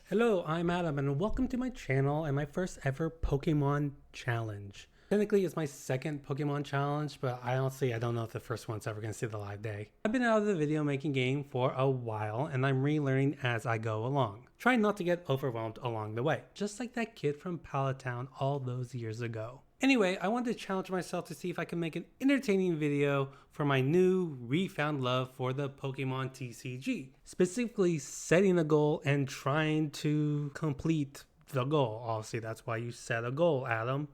Hello, I'm Adam and welcome to my channel and my first ever Pokemon challenge. Technically it's my second Pokemon challenge, but I don't know if the first one's ever going to see the live day. I've been out of the video making game for a while and I'm relearning as I go along. Trying not to get overwhelmed along the way, just like that kid from Pallet Town all those years ago. Anyway, I wanted to challenge myself to see if I can make an entertaining video for my new refound love for the Pokemon TCG. Specifically setting a goal and trying to complete the goal. Obviously, that's why you set a goal, Adam.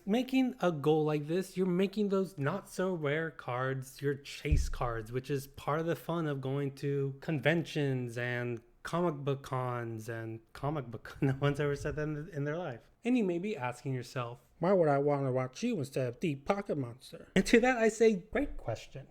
Making a goal like this, you're making those not so rare cards, your chase cards, which is part of the fun of going to conventions and comic book cons and comic book. No one's ever said that in their life. And you may be asking yourself, why would I want to watch you instead of Deep Pocket Monster? And to that I say, great question.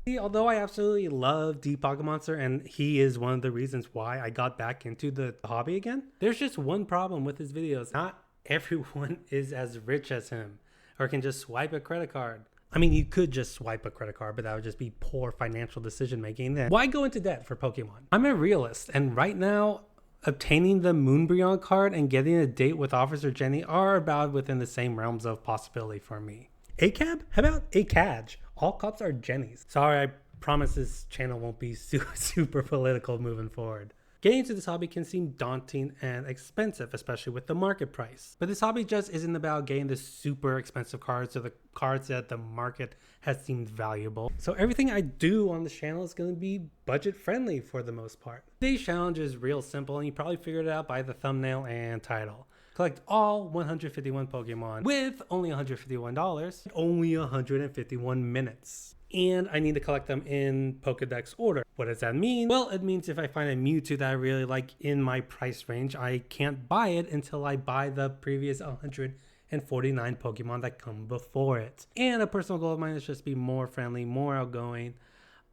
See, although I absolutely love Deep Pocket Monster and he is one of the reasons why I got back into the hobby again, there's just one problem with his videos. Not everyone is as rich as him or can just swipe a credit card. I mean, you could just swipe a credit card, but that would just be poor financial decision making. Then why go into debt for Pokemon? I'm a realist, and right now, obtaining the Moonbreon card and getting a date with Officer Jenny are about within the same realms of possibility for me. ACAB? How about ACAJ? All cops are Jenny's. Sorry, I promise this channel won't be super political moving forward. Getting into this hobby can seem daunting and expensive, especially with the market price. But this hobby just isn't about getting the super expensive cards or the cards that the market has deemed valuable. So everything I do on this channel is going to be budget friendly for the most part. Today's challenge is real simple and you probably figured it out by the thumbnail and title. Collect all 151 Pokemon with only $151, only 151 minutes. And I need to collect them in Pokedex order. What does that mean? Well, it means if I find a Mewtwo that I really like in my price range, I can't buy it until I buy the previous 149 Pokemon that come before it. And a personal goal of mine is just be more friendly, more outgoing,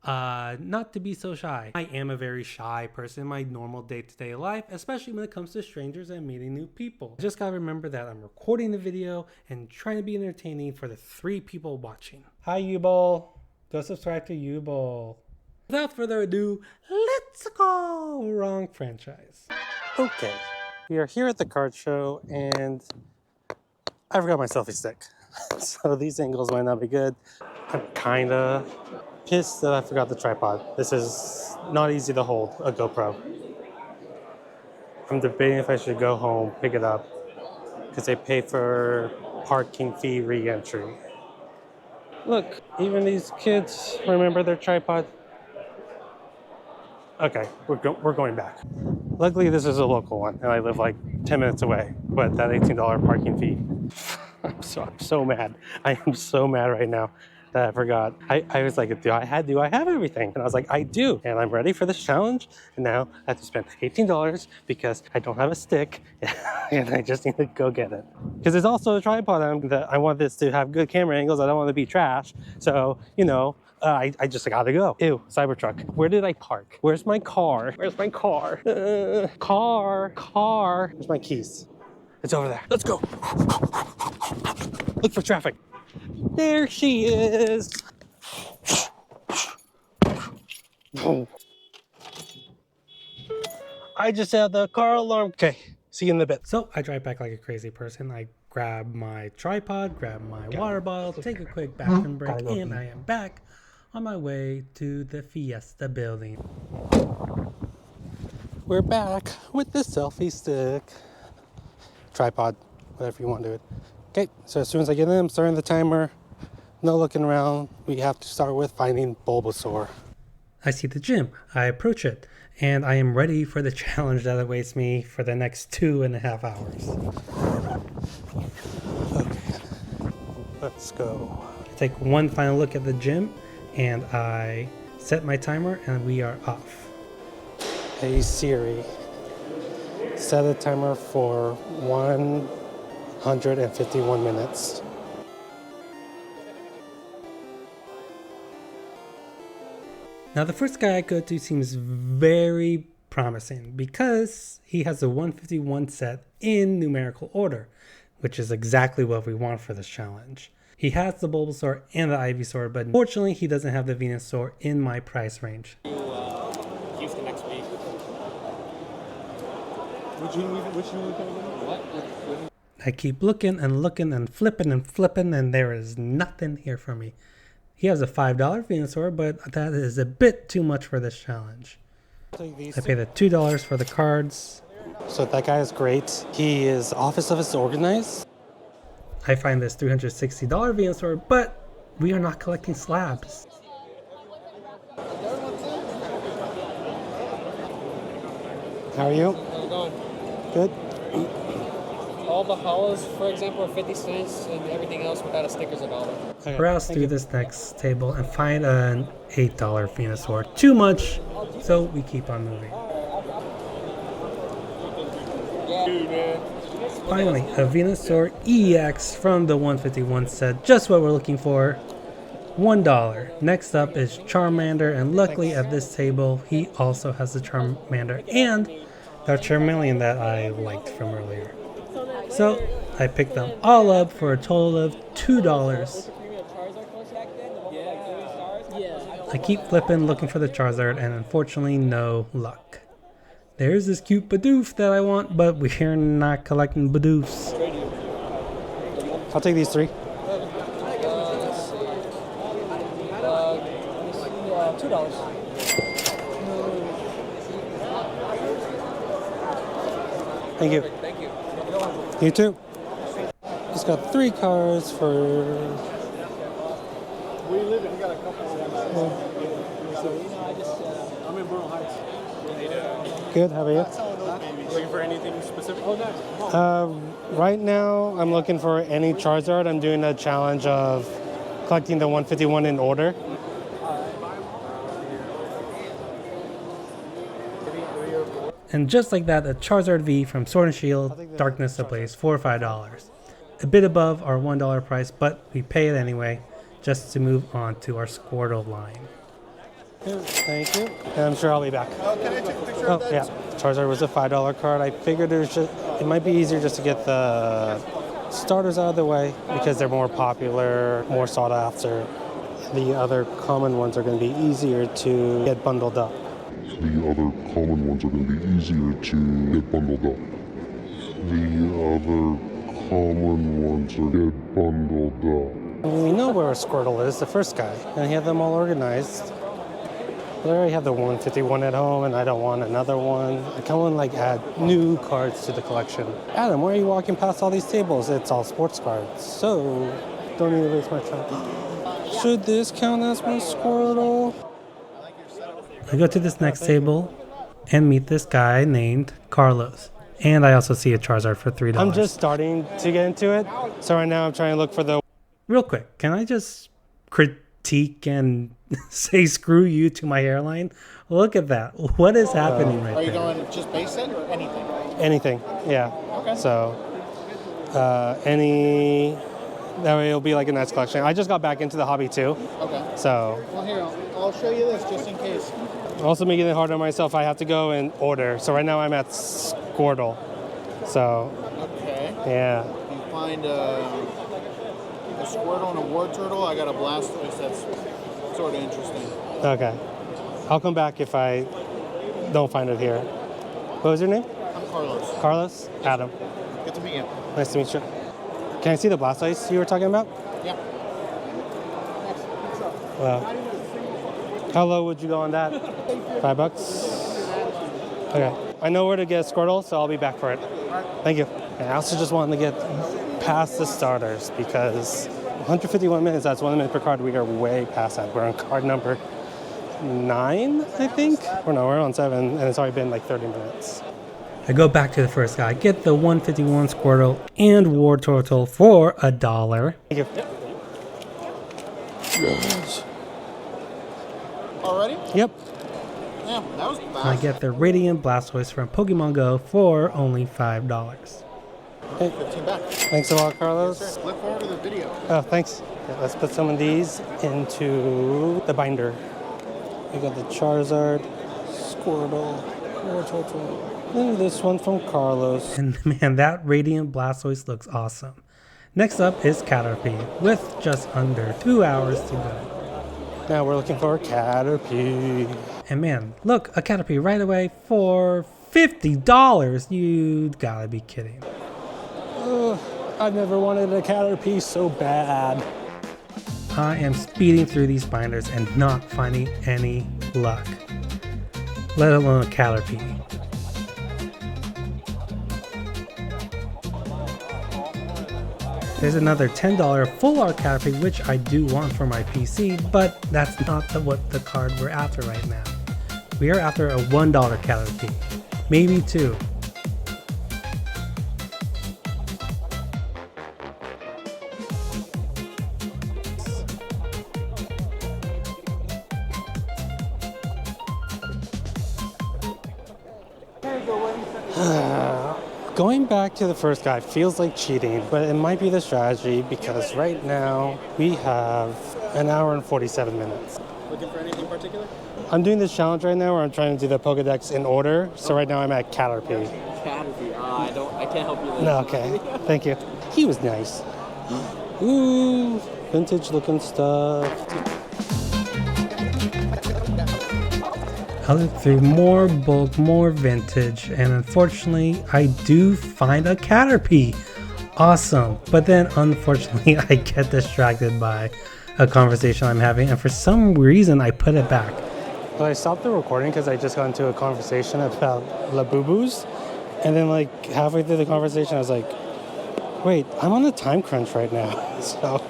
not to be so shy. I am a very shy person in my normal day-to-day life, especially when it comes to strangers and meeting new people. Just gotta remember that I'm recording the video and trying to be entertaining for the 3 people watching. Hi, U-Ball. Go subscribe to U-Ball. Without further ado, let's go! Wrong franchise. Okay, we are here at the card show and I forgot my selfie stick. So these angles might not be good. I'm kinda pissed that I forgot the tripod. This is not easy to hold, a GoPro. I'm debating if I should go home, pick it up, because they pay for parking fee re-entry. Look, even these kids remember their tripod. Okay, we're going back. Luckily, this is a local one, and I live like 10 minutes away. But that $18 parking fee, I'm so mad. I am so mad right now that I forgot. I was like, do I have everything? And I was like, I do, and I'm ready for this challenge. And now I have to spend $18 because I don't have a stick, and I just need to go get it. Because there's also a tripod that I want this to have good camera angles. I don't want to be trash. So, you know, I just gotta go. Ew, Cybertruck. Where did I park? Where's my car? Where's my car? Car. Where's my keys? It's over there. Let's go. Look for traffic. There she is. I just had the car alarm. Okay, see you in a bit. So I drive back like a crazy person. I grab my tripod, grab my water bottle, take a quick bathroom break, and I am back on my way to the Fiesta building. We're back with the selfie stick. Tripod, whatever you want to do it. Okay, so as soon as I get in, I'm starting the timer. No looking around. We have to start with finding Bulbasaur. I see the gym. I approach it, and I am ready for the challenge that awaits me for the next 2.5 hours. Okay, let's go. I take one final look at the gym, and I set my timer, and we are off. Hey Siri, set a timer for 151 minutes. Now the first guy I go to seems very promising because he has a 151 set in numerical order, which is exactly what we want for this challenge. He has the Bulbasaur and the Ivysaur, but unfortunately he doesn't have the Venusaur in my price range. Houston next week. I keep looking and looking and flipping, and there is nothing here for me. He has a $5 Venusaur, but that is a bit too much for this challenge. I pay the $2 for the cards. So that guy is great. His office is organized. I find this $360 Venusaur, but we are not collecting slabs. How are you? How's it going? Good. All the hollows, for example, are 50 cents, and everything else without a sticker is $1. Okay, browse through this next table and find an $8 Venusaur. Too much, so we keep on moving. Finally, a Venusaur EX from the 151 set, just what we're looking for. $1. Next up is Charmander, and luckily at this table, he also has the Charmander and the Charmeleon that I liked from earlier. So I picked them all up for a total of $2. I keep flipping looking for the Charizard, and unfortunately no luck. There's this cute Bidoof that I want, but we're not collecting Bidoofs. I'll take these 3. $2. Thank you. Thank you. You too. Just got 3 cars for... Where you living? We got a couple of I'm in Borough Heights. Good, how about you? Looking for anything specific? Oh, nice. Right now, I'm looking for any Charizard. I'm doing a challenge of collecting the 151 in order. And just like that, a Charizard V from Sword and Shield, Darkness Ablaze, $4 or $5. A bit above our $1 price, but we pay it anyway, just to move on to our Squirtle line. Thank you. And I'm sure I'll be back. Can I take a picture of that? Yeah, Charizard was a $5 card. I figured it might be easier just to get the starters out of the way because they're more popular, more sought after. The other common ones are going to be easier to get bundled up. The other common ones are going to be easier to get bundled up. The other common ones are get bundled up. We know where a Squirtle is, the first guy, and he had them all organized. But I already have the 151 at home, and I don't want another one. I kind of want to like add new cards to the collection. Adam, why are you walking past all these tables? It's all sports cards, so don't need to waste my time. Should this count as my Squirtle? I go to this next table and meet this guy named Carlos. And I also see a Charizard for $3. I'm just starting to get into it. So right now I'm trying to look for the... Real quick, can I just critique and say screw you to my hairline? Look at that. What is happening right there? Are you going just basic or anything? Anything, yeah. Okay. So, any... That way it'll be like a nice collection. I just got back into the hobby too. Okay. So... Well, here, I'll show you this just in case. Also making it hard on myself, I have to go and order. So right now I'm at Squirtle. So, Okay. yeah. You find a Squirtle and a War Turtle. I got a Blastoise that's sort of interesting. Okay. I'll come back if I don't find it here. What was your name? I'm Carlos. Carlos? Adam. Good to meet you. Nice to meet you. Can I see the Blastoise you were talking about? Yeah. Wow. How low would you go on that? $5? Okay. I know where to get a Squirtle, so I'll be back for it. Thank you. And I also just wanted to get past the starters because 151 minutes, that's 1 minute per card. We are way past that. We're on card number 9, I think. Or no, we're on 7, and it's already been like 30 minutes. I go back to the first guy, get the 151 Squirtle and War Turtle for $1. Thank you. Yes. Already? Yep. Yeah, that was fast. I get the Radiant Blastoise from Pokemon Go for only $5. Hey, 15 back. thanks a lot, Carlos. Yes, sir. Look forward to the video. Oh, thanks. Yeah, let's put some of these into the binder. We got the Charizard, Squirtle, War Turtle, and this one from Carlos. And man, that Radiant Blastoise looks awesome. Next up is Caterpie, with just under 2 hours to go. Now we're looking for a Caterpie. And man, look, a Caterpie right away for $50? You gotta be kidding. I've never wanted a Caterpie so bad. I am speeding through these binders and not finding any luck, let alone a Caterpie. There's another $10 full art Caterpie, which I do want for my PC, but that's not what the card we're after right now. We are after a $1 Caterpie, maybe two. Going back to the first guy feels like cheating, but it might be the strategy because right now we have an hour and 47 minutes. Looking for anything particular? I'm doing this challenge right now where I'm trying to do the Pokedex in order. So right now I'm at Caterpie. Caterpie. I can't help you there. No, okay. Thank you. He was nice. Ooh, vintage looking stuff. I look through more bulk, more vintage, and unfortunately, I do find a Caterpie. Awesome. But then, unfortunately, I get distracted by a conversation I'm having, and for some reason, I put it back. But I stopped the recording because I just got into a conversation about Labubus. And then, like, halfway through the conversation, I was like, wait, I'm on a time crunch right now. So,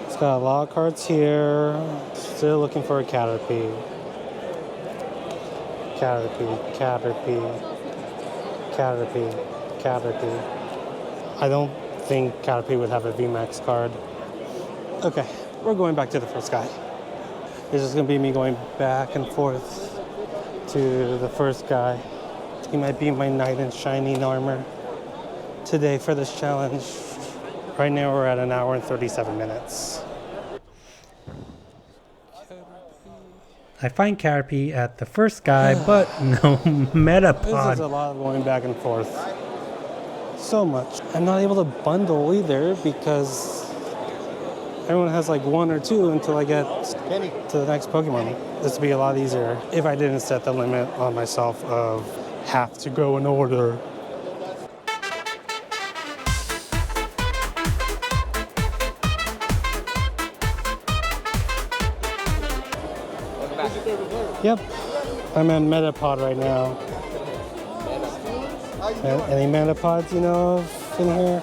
it's got a lot of cards here. Still looking for a Caterpie. Caterpie. I don't think Caterpie would have a VMAX card. Okay, we're going back to the first guy. This is gonna be me going back and forth to the first guy. He might be my knight in shining armor today for this challenge. Right now we're at an hour and 37 minutes. I find Caterpie at the first guy, but no Metapod. This is a lot of going back and forth. So much. I'm not able to bundle either because everyone has like one or two until I get to the next Pokemon. This would be a lot easier if I didn't set the limit on myself of have to go in order. Yep, I'm at Metapod right now. Any Metapods you know of in here?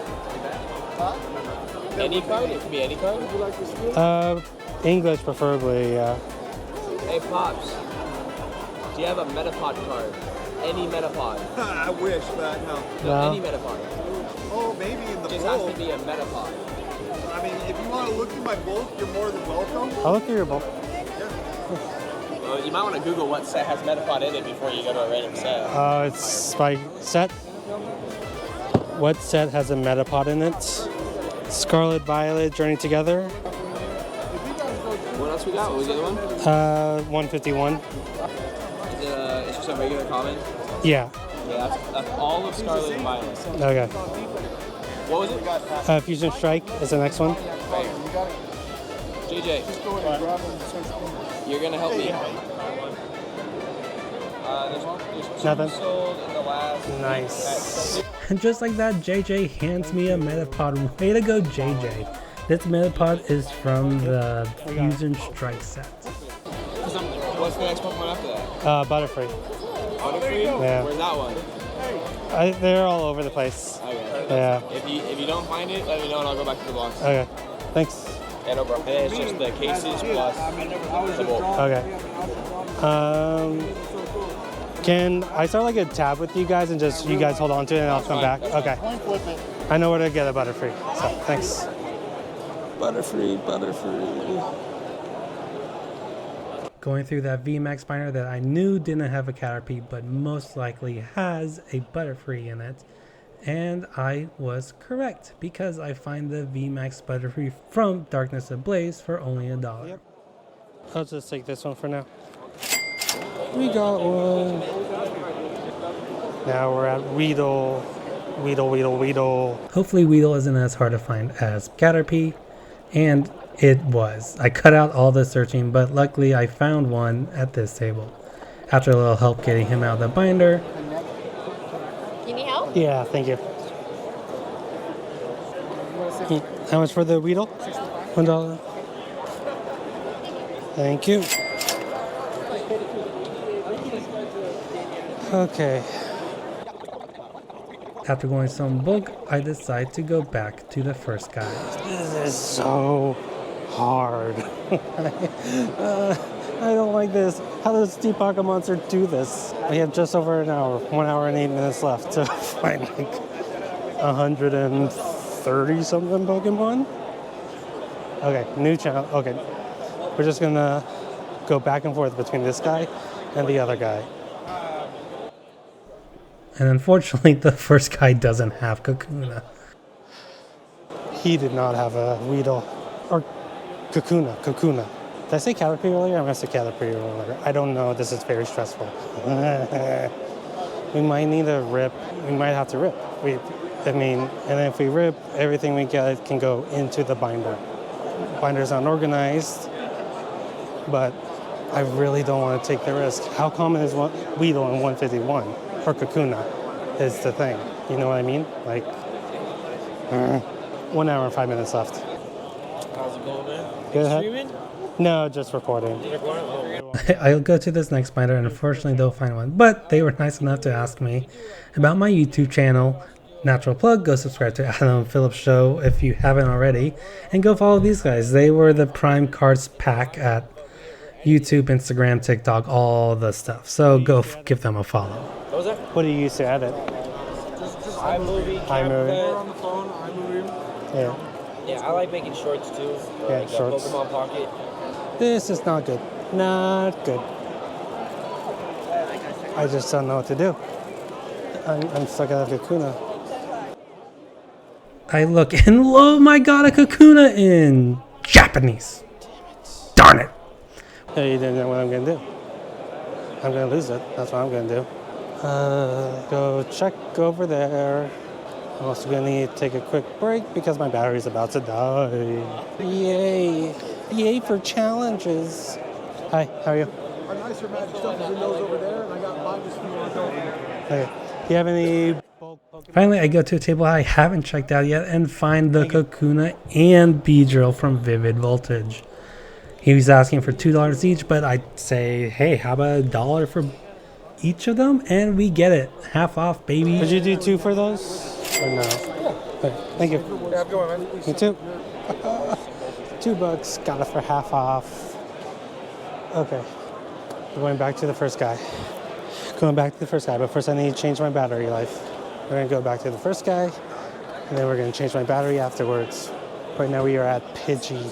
Any card? It could be any card. English preferably, yeah. Hey, Pops. Do you have a Metapod card? Any Metapod? I wish, but no. No. Any Metapod. Oh, maybe in the It just has bulk. to be a Metapod. I mean, if you want to look through my bulk, you're more than welcome. I'll look through your book. Well, you might want to Google what set has Metapod in it before you go to a random set. It's by set. What set has a Metapod in it? Scarlet Violet Journey Together. What else we got? What was the other one? 151. It's just a regular common. Yeah. Yeah, that's all of Scarlet and Violet. Okay. What was it? Fusion Strike is the next one. Right. JJ, you're gonna help me. There's two Nothing. sold in the last Nice. And just like that, JJ hands me a Metapod. Way to go, JJ. This Metapod is from the Fusion Strike set. What's the next Pokemon after that? Butterfree. Butterfree? Yeah. Where's that one? They're all over the place. Okay. Yeah. If you don't find it, let me know and I'll go back to the box. Okay. Thanks. Yeah, no problem. And it's just the cases plus the bulk. Okay. Can I start like a tab with you guys and just you guys hold on to it and I'll come back? Okay. I know where to get a Butterfree. So thanks. Butterfree. Going through that VMAX binder that I knew didn't have a Caterpie, but most likely has a Butterfree in it. And I was correct because I find the VMAX Butterfree from Darkness Ablaze for only $1. Yep. I'll just take this one for now. We got one. Now we're at Weedle. Hopefully Weedle isn't as hard to find as Caterpie, and it was. I cut out all the searching, but luckily I found one at this table. After a little help getting him out of the binder, Any help? Yeah, thank you. How much for the Weedle? $1. Thank you. Okay. After going some bulk, I decide to go back to the first guy. This is so hard. I don't like this. How does Deep Pocket Monster do this? We have just over an hour, 1 hour and 8 minutes left to find like 130 something Pokemon. Okay, new channel. Okay, we're just gonna go back and forth between this guy and the other guy. And unfortunately, the first guy doesn't have Kakuna. He did not have a Weedle. Or Kakuna. Did I say Caterpie earlier? I'm going to say Caterpie earlier. I don't know. This is very stressful. We might need a rip. We might have to rip. And if we rip, everything we get can go into the binder. Binder's unorganized, but I really don't want to take the risk. How common is Weedle in 151? Or Kakuna is the thing. You know what I mean? Like, 1 hour and 5 minutes left. How's it going, man? Good. Streaming? No, just recording. I'll go to this next binder and unfortunately don't find one. But they were nice enough to ask me about my YouTube channel. Natural plug, go subscribe to Adam Phillips Show if you haven't already. And go follow these guys. They were the Prime Cards pack at YouTube, Instagram, TikTok, all the stuff. So go give them a follow. What was that? What do you use to edit? iMovie, iMovie. On the phone, iMovie. Yeah. Yeah, I like making shorts too. Yeah, Like shorts. Pokemon Pocket. This is not good. Not good. I just don't know what to do. I'm stuck at a Kakuna. I look and oh my god, a Kakuna in Japanese. Darn it. Yeah, you didn't know what I'm gonna do. I'm gonna lose it. That's what I'm gonna do. Go check over there. I'm also gonna need to take a quick break because my battery's about to die. Yay! Yay for challenges. Hi, how are you? Our nicer magic stuff is in those over there, and I got mine just if you want to go. Okay. Do you have any bulk Pokemon? Finally, I go to a table I haven't checked out yet and find the Kakuna and Beedrill from Vivid Voltage. He was asking for $2 each, but I'd say, hey, how about $1 for each of them? And we get it. Half off, baby. Did you do 2 for those? Or no? Okay, thank you. Yeah, I'm going, man. Me too. $2, got it for half off. Okay, we're going back to the first guy. But first I need to change my battery life. We're gonna go back to the first guy, and then we're gonna change my battery afterwards. Right now we are at Pidgey.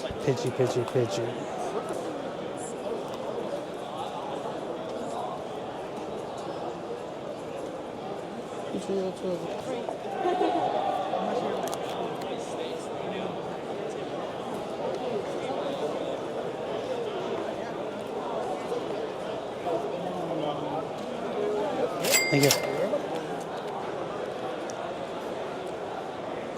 Thank you.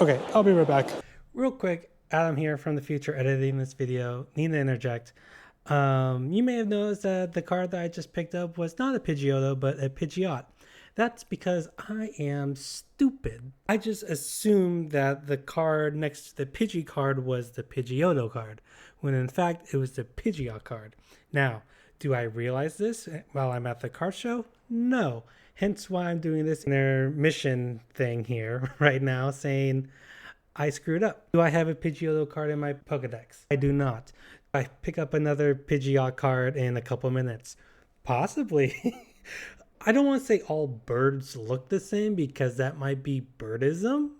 Okay, I'll be right back. Real quick, Adam here from the future editing this video. Need to interject. You may have noticed that the card that I just picked up was not a Pidgeotto, but a Pidgeot. That's because I am stupid. I just assumed that the card next to the Pidgey card was the Pidgeotto card, when in fact it was the Pidgeot card. Now, do I realize this while I'm at the card show? No. Hence why I'm doing this intermission thing here right now, saying I screwed up. Do I have a Pidgeotto card in my Pokedex? I do not. I pick up another Pidgeot card in a couple minutes. Possibly. I don't want to say all birds look the same because that might be birdism.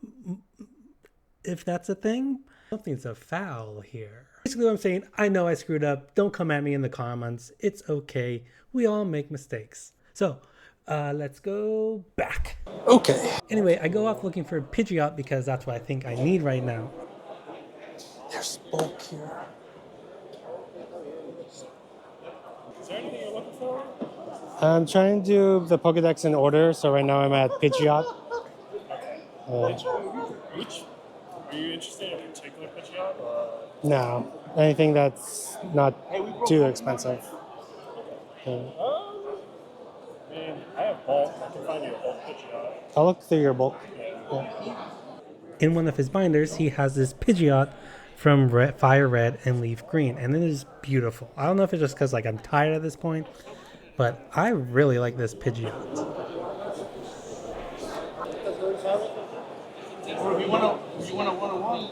If that's a thing. Something's afoul here. Basically what I'm saying, I know I screwed up. Don't come at me in the comments. It's okay. We all make mistakes. So, let's go back. Okay. Anyway, I go off looking for Pidgeot because that's what I think I need right now. There's bulk here. Is there anything you're looking for? I'm trying to do the Pokedex in order, so right now I'm at Pidgeot. Which? Are you interested in a particular Pidgeot? No, anything that's not too expensive. Maybe And I have bulk. I can find you a bulk Pidgeot. I'll look through your bulk. Yeah. In one of his binders, he has this Pidgeot from Fire Red and Leaf Green, and it is beautiful. I don't know if it's just because like I'm tired at this point, but I really like this Pidgeot. Or if you want a one-on-one.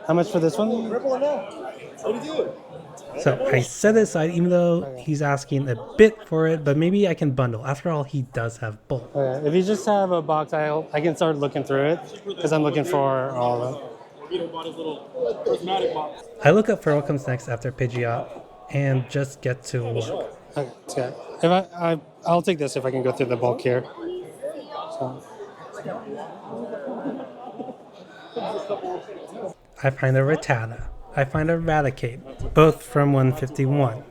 How much for this one? So I set it aside, even though he's asking a bit for it, but maybe I can bundle. After all, he does have both. Okay. If you just have a box, I can start looking through it because I'm looking for all of them. Vito bought his little prismatic box. I look up for what comes next after Pidgeot and just get to work. Okay, that's good. If I'll take this if I can go through the bulk here. So, I find a Rattata. I find a Raticate, both from 151.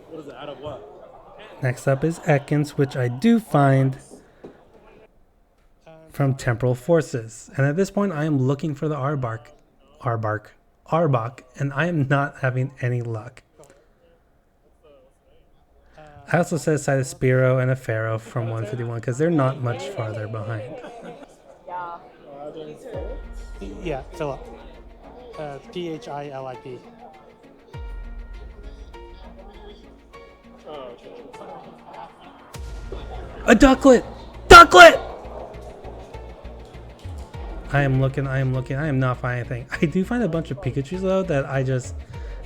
Next up is Ekans, which I do find from Temporal Forces. And at this point, I am looking for the Arbok, and I am not having any luck. I also set aside a Spearow and a Pharaoh from 151 because they're not much farther behind. yeah, Philip. Philip. A Ducklet! Ducklet! I am looking, I am not finding anything. I do find a bunch of Pikachus though that I just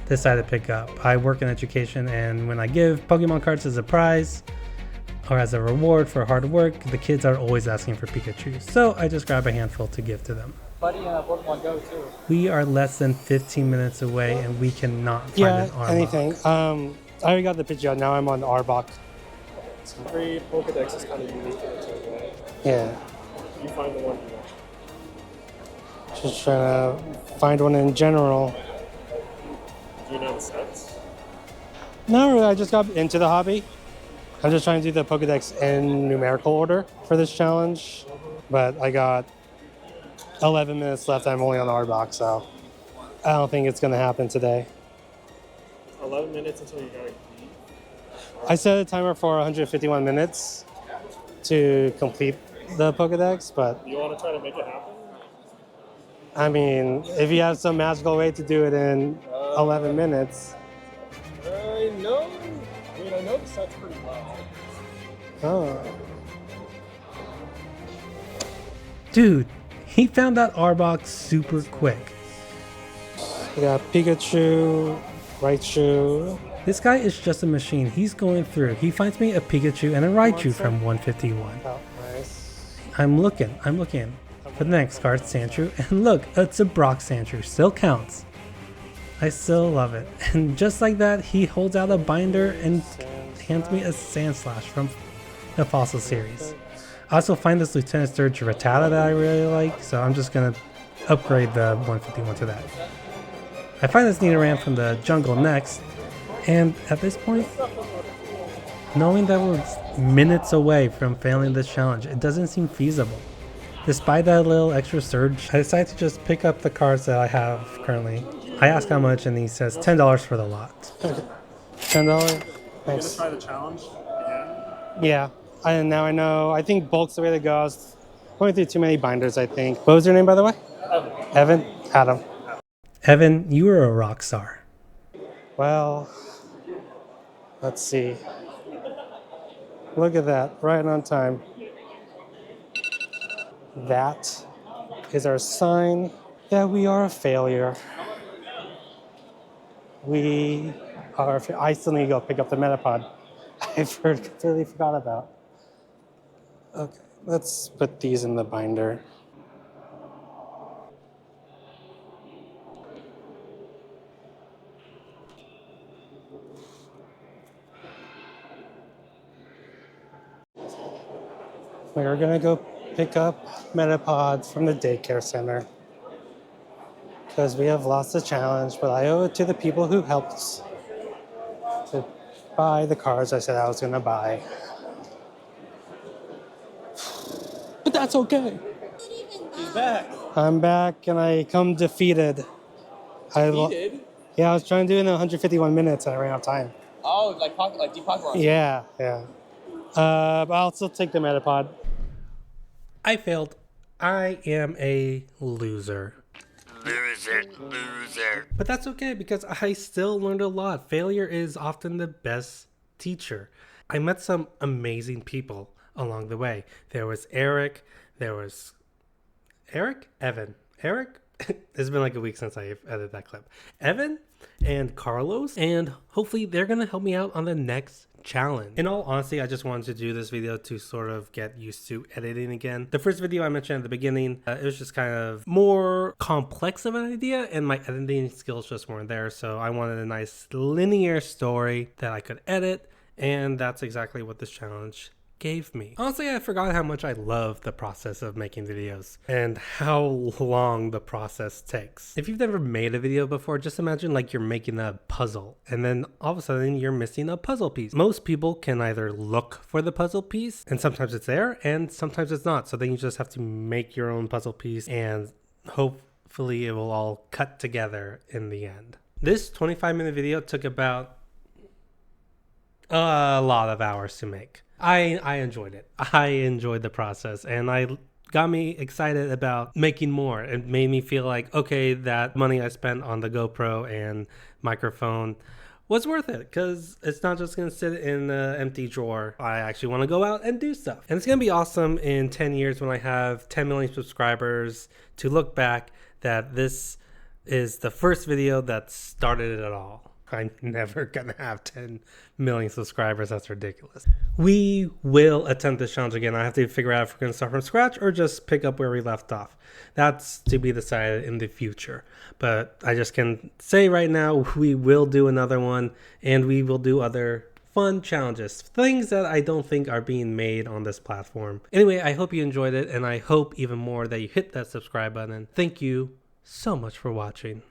decided to pick up. I work in education, and when I give Pokemon cards as a prize or as a reward for hard work, the kids are always asking for Pikachu. So I just grab a handful to give to them. Buddy, Pokemon Go too. We are less than 15 minutes away and we cannot find Yeah, an Arbok. anything. I already got the Pidgeot. Now I'm on the Arbok. Every Pokedex is kind of unique in its own way. Yeah, You find the one you want. just trying to find one in general. Do you know the sets? No, really, I just got into the hobby. I'm just trying to do the Pokedex in numerical order for this challenge, but I got 11 minutes left. I'm only on the Arbok, so I don't think it's going to happen today. 11 minutes until you gotta leave. I set a timer for 151 minutes to complete the Pokedex, but You want to try to make it happen? I mean, if you have some magical way to do it in 11 minutes, I know. I mean, I know the sets pretty well. oh. Dude, he found that Arbok super quick. We got Pikachu, Raichu. This guy is just a machine. He's going through. He finds me a Pikachu and a Raichu from 151. Oh, nice. I'm looking for the next card, Sandshrew, and look, it's a Brock Sandshrew. Still counts. I still love it. And just like that, he holds out a binder and hands me a Sandslash from the Fossil series. I also find this Lieutenant Sturge Rattata that I really like, so I'm just gonna upgrade the 151 to that. I find this Nidoran from the jungle next, and at this point, knowing that we're minutes away from failing this challenge, it doesn't seem feasible. Despite that little extra surge, I decided to just pick up the cards that I have currently. I ask how much, and he says $10 for the lot. $10? You Thanks. gonna try the challenge? Yeah, and now I know. I think bulk's the way to go. I was going through too many binders, I think. What was your name, by the way? Evan? Adam. Evan, you are a rock star. Well, let's see. Look at that, right on time. That is our sign that we are a failure. We are. I still need to go pick up the Metapod. I've completely forgot about. Okay, let's put these in the binder. We're gonna go pick up Metapods from the daycare center because we have lost the challenge, but I owe it to the people who helped to buy the cards I said I was gonna buy. But that's okay. He's back. I'm back and I come defeated. Defeated? Yeah, I was trying to do it in 151 minutes and I ran out of time. Oh, like deep pocket ones. Yeah, yeah. But I'll still take the Metapod. I failed. I am a loser. Loser. But that's okay because I still learned a lot. Failure is often the best teacher. I met some amazing people along the way. There was Eric. There was Evan. Eric? It's been like a week since I edited that clip. Evan and Carlos. And hopefully they're going to help me out on the next challenge. In all honesty, I just wanted to do this video to sort of get used to editing again. The first video I mentioned at the beginning, it was just kind of more complex of an idea and my editing skills just weren't there. So I wanted a nice linear story that I could edit, and that's exactly what this challenge gave me. Honestly, I forgot how much I love the process of making videos and how long the process takes. If you've never made a video before, just imagine like you're making a puzzle and then all of a sudden you're missing a puzzle piece. Most people can either look for the puzzle piece and sometimes it's there and sometimes it's not. So then you just have to make your own puzzle piece and hopefully it will all cut together in the end. This 25-minute video took about a lot of hours to make. I enjoyed it. I enjoyed the process and I got me excited about making more. It made me feel like, okay, that money I spent on the GoPro and microphone was worth it because it's not just going to sit in an empty drawer. I actually want to go out and do stuff. And it's going to be awesome in 10 years when I have 10 million subscribers to look back that this is the first video that started it all. I'm never gonna have 10 million subscribers. That's ridiculous. We will attempt this challenge again. I have to figure out if we're gonna start from scratch or just pick up where we left off. That's to be decided in the future. But I just can say right now, we will do another one and we will do other fun challenges, things that I don't think are being made on this platform. Anyway, I hope you enjoyed it and I hope even more that you hit that subscribe button. Thank you so much for watching.